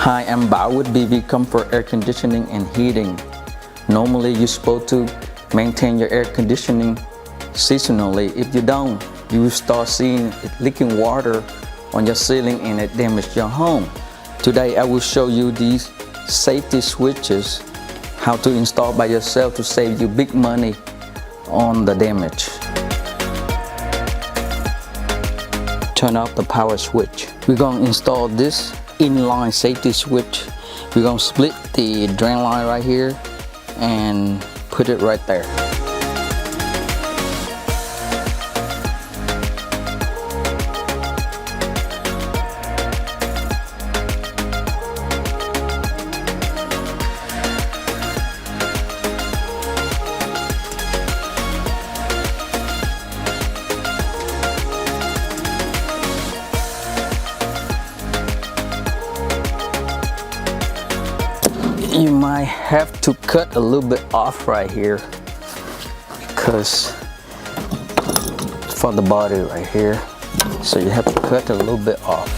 Hi, I'm Bao with BV Comfort Air Conditioning and Heating. Normally, you're supposed to maintain your air conditioning seasonally. If you don't, you will start seeing it leaking water on your ceiling and it damages your home. Today, I will show you these safety switches, how to install by yourself to save you big money on the damage. Turn off the power switch. We're going to install this inline safety switch. We're going to split the drain line right here and put it right there. You might have to cut a little bit off right here because for the body right here, so you have to cut a little bit off.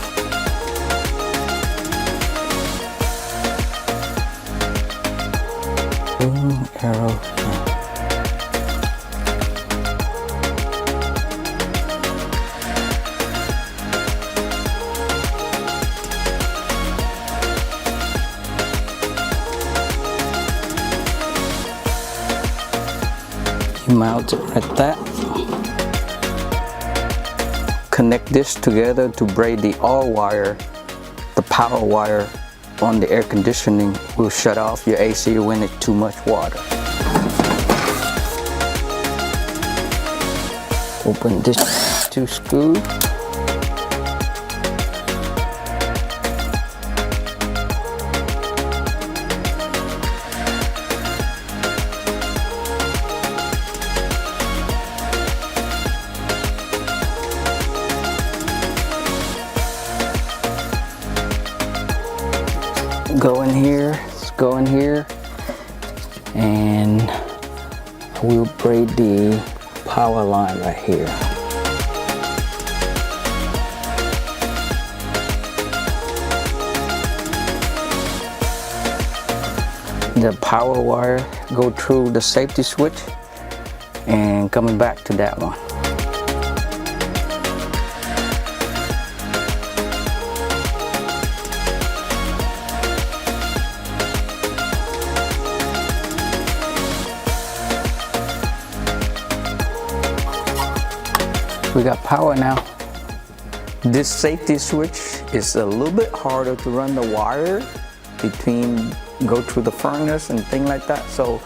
Arrow. Mount it like that. Connect this together to braid the all wire. The power wire on the air conditioning will shut off your AC when it's too much water. Open this two screws. Go in here, and we'll braid the power line right here. The power wire go through the safety switch and coming back to that one. We got power now. This safety switch is a little bit harder to run the wire go through the furnace and things like that. So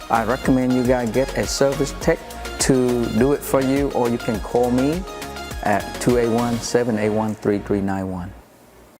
I recommend you guys get a service tech to do it for you, or you can call me at 281-781-3391.